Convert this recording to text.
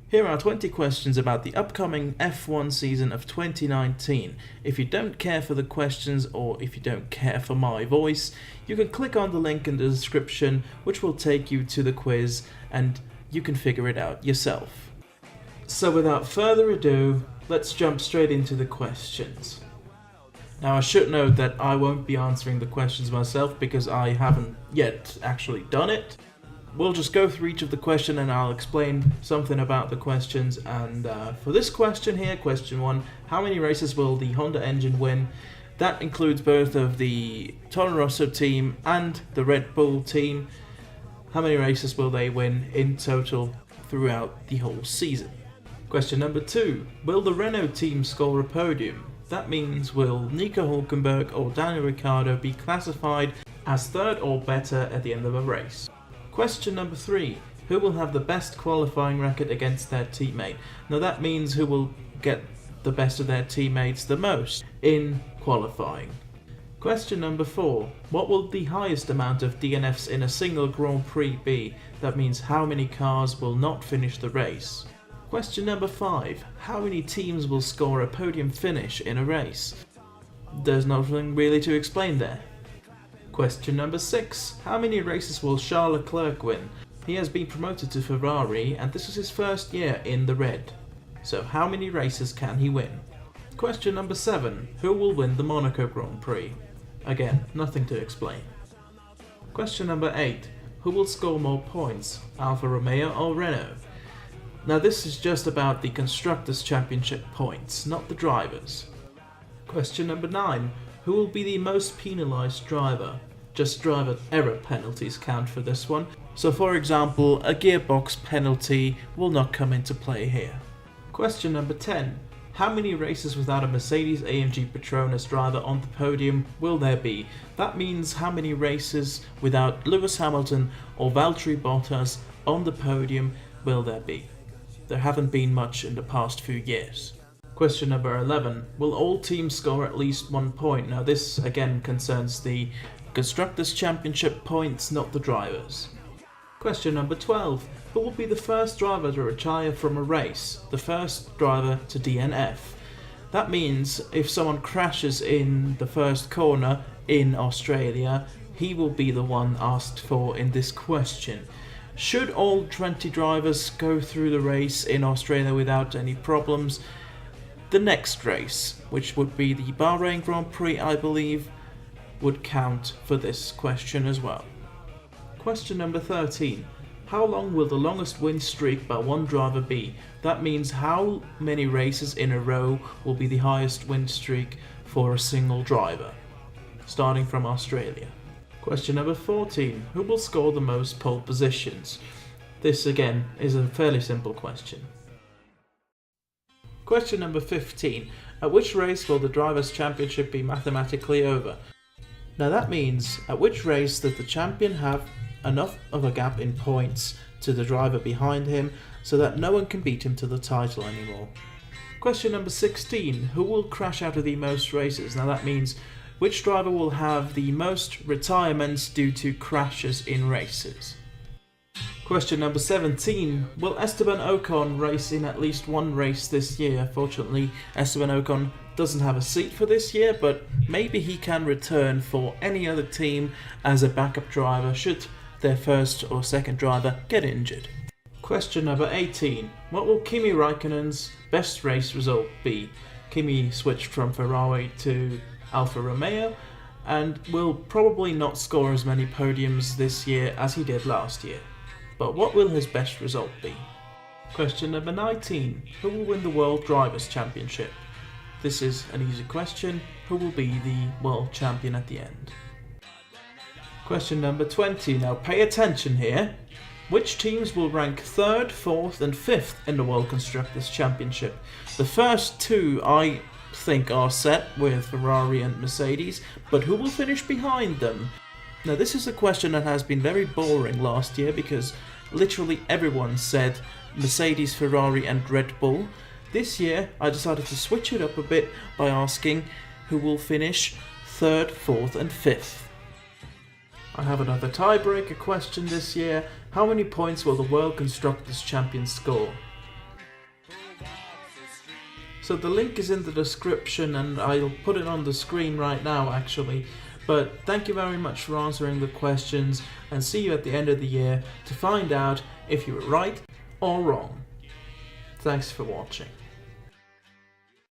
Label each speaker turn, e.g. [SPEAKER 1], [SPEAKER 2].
[SPEAKER 1] Here are 20 questions about the upcoming F1 season of 2019. If you don't care for the questions or if you don't care for my voice, you can click on the link in the description which will take you to the quiz and you can figure it out yourself. So without further ado, let's jump straight into the questions. Now I should note that I won't be answering the questions myself because I haven't yet actually done it. We'll just go through each of the questions and I'll explain something about the questions. And for this question here, question 1, how many races will the Honda engine win? That includes both of the Toro Rosso team and the Red Bull team. How many races will they win in total throughout the whole season? Question number 2, will the Renault team score a podium? That means will Nico Hülkenberg or Daniel Ricciardo be classified as third or better at the end of a race? Question number 3, who will have the best qualifying record against their teammate? Now that means who will get the best of their teammates the most in qualifying. Question number 4, what will the highest amount of DNFs in a single Grand Prix be? That means how many cars will not finish the race. Question number 5, how many teams will score a podium finish in a race? There's nothing really to explain there. Question number 6, how many races will Charles Leclerc win? He has been promoted to Ferrari and this is his first year in the red. So how many races can he win? Question number 7, who will win the Monaco Grand Prix? Again, nothing to explain. Question number 8, who will score more points, Alfa Romeo or Renault? Now this is just about the Constructors' Championship points, not the drivers. Question number 9, who will be the most penalised driver? Just driver error penalties count for this one. So for example, a gearbox penalty will not come into play here. Question number 10, how many races without a Mercedes-AMG Petronas driver on the podium will there be? That means how many races without Lewis Hamilton or Valtteri Bottas on the podium will there be? There haven't been much in the past few years. Question number 11, will all teams score at least 1 point? Now this again concerns the Constructors' Championship points, not the drivers. Question number 12, who will be the first driver to retire from a race? The first driver to DNF. That means if someone crashes in the first corner in Australia, he will be the one asked for in this question. Should all 20 drivers go through the race in Australia without any problems? The next race, which would be the Bahrain Grand Prix, I believe, would count for this question as well. Question number 13. How long will the longest win streak by one driver be? That means how many races in a row will be the highest win streak for a single driver, starting from Australia. Question number 14. Who will score the most pole positions? This again is a fairly simple question. Question number 15. At which race will the Drivers' Championship be mathematically over? Now that means at which race does the champion have enough of a gap in points to the driver behind him so that no one can beat him to the title anymore. Question number 16. Who will crash out of the most races? Now that means which driver will have the most retirements due to crashes in races. Question number 17. Will Esteban Ocon race in at least one race this year? Fortunately, Esteban Ocon doesn't have a seat for this year, but maybe he can return for any other team as a backup driver should their first or second driver get injured. Question number 18. What will Kimi Raikkonen's best race result be? Kimi switched from Ferrari to Alfa Romeo and will probably not score as many podiums this year as he did last year. But what will his best result be? Question number 19. Who will win the World Drivers' Championship? This is an easy question. Who will be the world champion at the end? Question number 20. Now pay attention here. Which teams will rank 3rd, 4th and 5th in the World Constructors' Championship? The first two I think are set with Ferrari and Mercedes, but who will finish behind them? Now this is a question that has been very boring last year because literally everyone said Mercedes, Ferrari and Red Bull. This year I decided to switch it up a bit by asking who will finish 3rd, 4th and 5th. I have another tiebreaker question this year. How many points will the World Constructors Champion score? So the link is in the description, and I'll put it on the screen right now actually. But thank you very much for answering the questions, and see you at the end of the year to find out if you were right or wrong. Thanks for watching.